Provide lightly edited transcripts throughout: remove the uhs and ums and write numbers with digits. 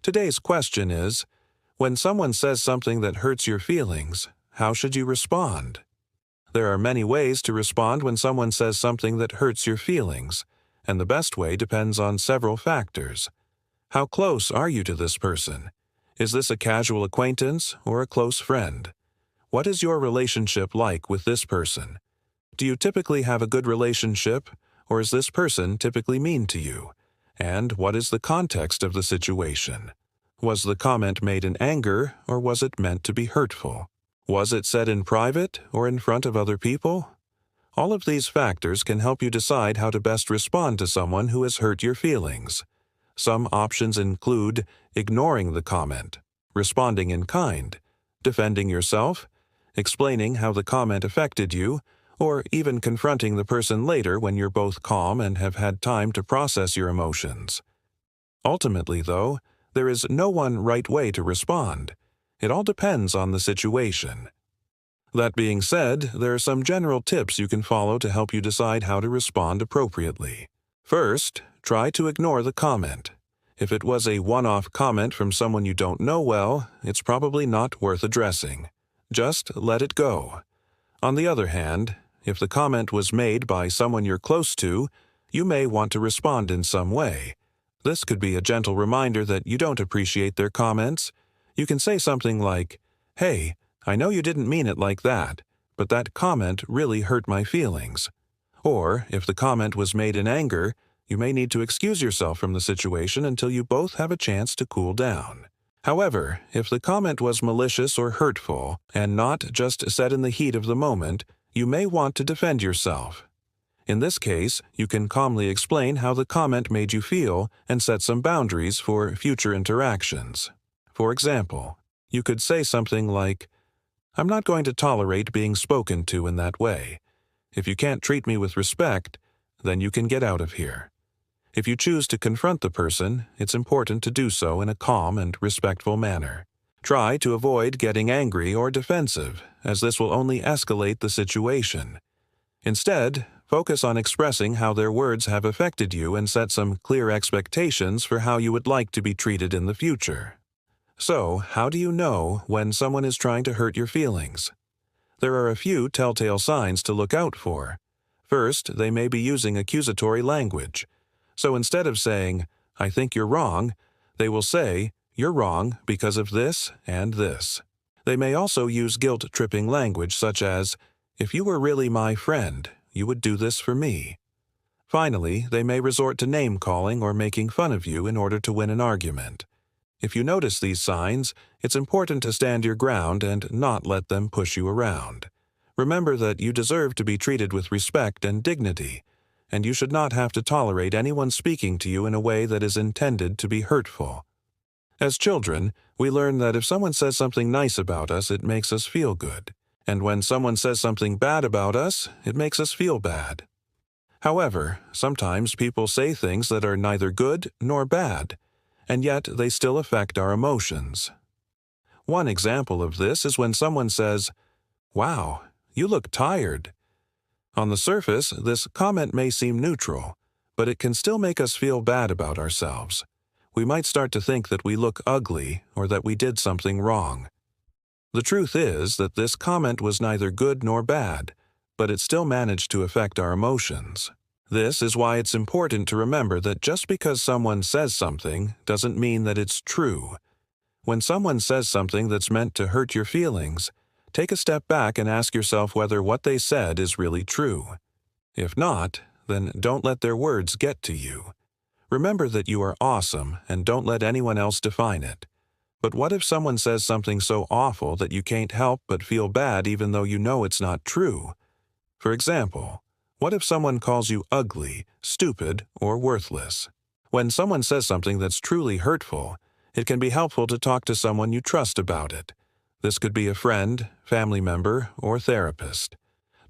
Today's question is, when someone says something that hurts your feelings, how should you respond? There are many ways to respond when someone says something that hurts your feelings, and the best way depends on several factors. How close are you to this person? Is this a casual acquaintance or a close friend? What is your relationship like with this person? Do you typically have a good relationship, or is this person typically mean to you? And what is the context of the situation? Was the comment made in anger, or was it meant to be hurtful? Was it said in private or in front of other people? All of these factors can help you decide how to best respond to someone who has hurt your feelings. Some options include ignoring the comment, responding in kind, defending yourself, explaining how the comment affected you, or even confronting the person later when you're both calm and have had time to process your emotions. Ultimately, though, there is no one right way to respond. It all depends on the situation. That being said, there are some general tips you can follow to help you decide how to respond appropriately. First, try to ignore the comment. If it was a one-off comment from someone you don't know well, it's probably not worth addressing. Just let it go. On the other hand, if the comment was made by someone you're close to, you may want to respond in some way. This could be a gentle reminder that you don't appreciate their comments. You can say something like, "Hey, I know you didn't mean it like that, but that comment really hurt my feelings." Or, if the comment was made in anger, you may need to excuse yourself from the situation until you both have a chance to cool down. However, if the comment was malicious or hurtful, and not just said in the heat of the moment, you may want to defend yourself. In this case, you can calmly explain how the comment made you feel and set some boundaries for future interactions. For example, you could say something like, "I'm not going to tolerate being spoken to in that way. If you can't treat me with respect, then you can get out of here." If you choose to confront the person, it's important to do so in a calm and respectful manner. Try to avoid getting angry or defensive, as this will only escalate the situation. Instead, focus on expressing how their words have affected you and set some clear expectations for how you would like to be treated in the future. So, how do you know when someone is trying to hurt your feelings? There are a few telltale signs to look out for. First, they may be using accusatory language. So instead of saying, "I think you're wrong," they will say, "You're wrong because of this and this." They may also use guilt-tripping language such as, "If you were really my friend, you would do this for me." Finally, they may resort to name-calling or making fun of you in order to win an argument. If you notice these signs, it's important to stand your ground and not let them push you around. Remember that you deserve to be treated with respect and dignity, and you should not have to tolerate anyone speaking to you in a way that is intended to be hurtful. As children, we learn that if someone says something nice about us, it makes us feel good, and when someone says something bad about us, it makes us feel bad. However, sometimes people say things that are neither good nor bad, and yet they still affect our emotions. One example of this is when someone says, "Wow, you look tired." On the surface, this comment may seem neutral, but it can still make us feel bad about ourselves. We might start to think that we look ugly or that we did something wrong. The truth is that this comment was neither good nor bad, but it still managed to affect our emotions. This is why it's important to remember that just because someone says something doesn't mean that it's true. When someone says something that's meant to hurt your feelings, take a step back and ask yourself whether what they said is really true. If not, then don't let their words get to you. Remember that you are awesome and don't let anyone else define it. But what if someone says something so awful that you can't help but feel bad even though you know it's not true? For example, what if someone calls you ugly, stupid, or worthless? When someone says something that's truly hurtful, it can be helpful to talk to someone you trust about it. This could be a friend, family member, or therapist.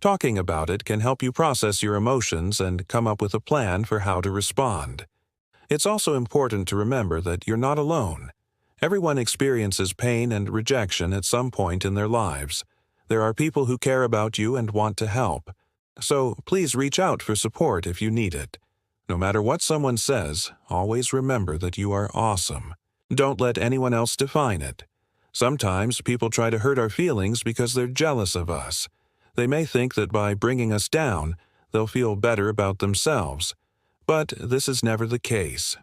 Talking about it can help you process your emotions and come up with a plan for how to respond. It's also important to remember that you're not alone. Everyone experiences pain and rejection at some point in their lives. There are people who care about you and want to help. So please reach out for support if you need it. No matter what someone says, always remember that you are awesome. Don't let anyone else define it. Sometimes people try to hurt our feelings because they're jealous of us. They may think that by bringing us down, they'll feel better about themselves. But this is never the case.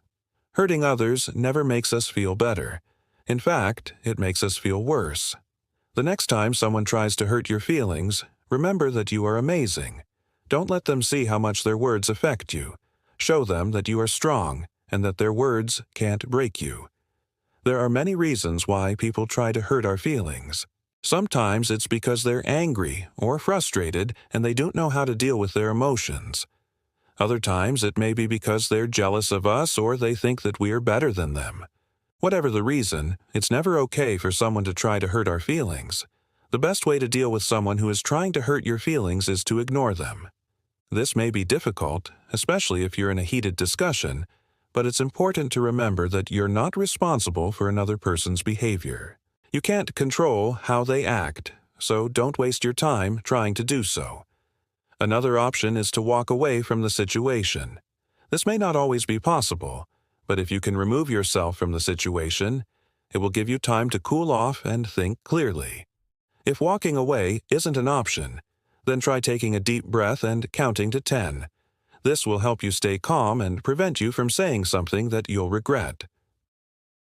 Hurting others never makes us feel better. In fact, it makes us feel worse. The next time someone tries to hurt your feelings, remember that you are amazing. Don't let them see how much their words affect you. Show them that you are strong and that their words can't break you. There are many reasons why people try to hurt our feelings. Sometimes it's because they're angry or frustrated and they don't know how to deal with their emotions. Other times it may be because they're jealous of us or they think that we are better than them. Whatever the reason, it's never okay for someone to try to hurt our feelings. The best way to deal with someone who is trying to hurt your feelings is to ignore them. This may be difficult, especially if you're in a heated discussion, but it's important to remember that you're not responsible for another person's behavior. You can't control how they act, so don't waste your time trying to do so. Another option is to walk away from the situation. This may not always be possible, but if you can remove yourself from the situation, it will give you time to cool off and think clearly. If walking away isn't an option, then try taking a deep breath and counting to 10. This will help you stay calm and prevent you from saying something that you'll regret.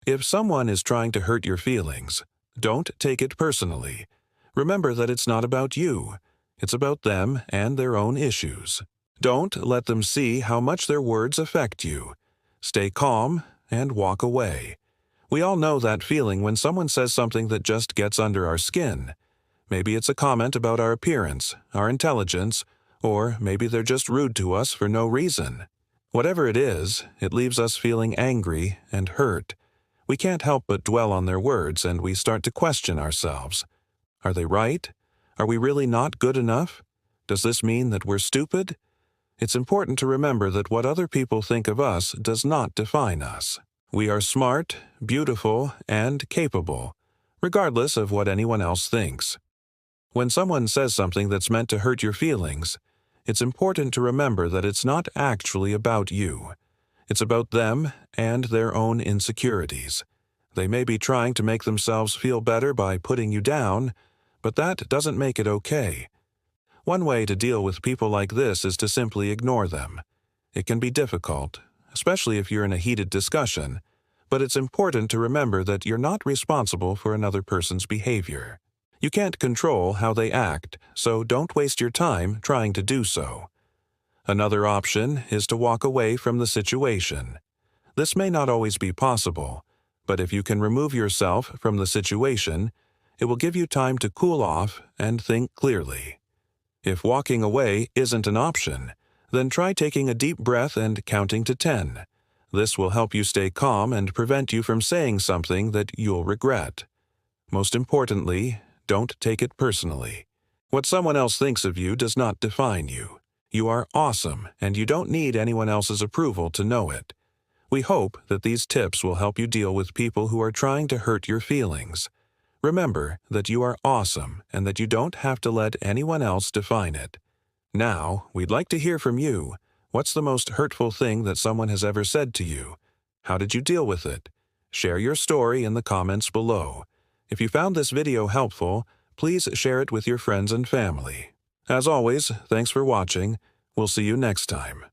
If someone is trying to hurt your feelings, don't take it personally. Remember that it's not about you. It's about them and their own issues. Don't let them see how much their words affect you. Stay calm and walk away. We all know that feeling when someone says something that just gets under our skin. Maybe it's a comment about our appearance, our intelligence, or maybe they're just rude to us for no reason. Whatever it is, it leaves us feeling angry and hurt. We can't help but dwell on their words and we start to question ourselves. Are they right? Are we really not good enough? Does this mean that we're stupid? It's important to remember that what other people think of us does not define us. We are smart, beautiful, and capable, regardless of what anyone else thinks. When someone says something that's meant to hurt your feelings, it's important to remember that it's not actually about you. It's about them and their own insecurities. They may be trying to make themselves feel better by putting you down, but that doesn't make it okay. One way to deal with people like this is to simply ignore them. It can be difficult, especially if you're in a heated discussion, but it's important to remember that you're not responsible for another person's behavior. You can't control how they act, so don't waste your time trying to do so. Another option is to walk away from the situation. This may not always be possible, but if you can remove yourself from the situation, it will give you time to cool off and think clearly. If walking away isn't an option, then try taking a deep breath and counting to 10. This will help you stay calm and prevent you from saying something that you'll regret. Most importantly, don't take it personally. What someone else thinks of you does not define you. You are awesome, and you don't need anyone else's approval to know it. We hope that these tips will help you deal with people who are trying to hurt your feelings. Remember that you are awesome and that you don't have to let anyone else define it. Now, we'd like to hear from you. What's the most hurtful thing that someone has ever said to you? How did you deal with it? Share your story in the comments below. If you found this video helpful, please share it with your friends and family. As always, thanks for watching. We'll see you next time.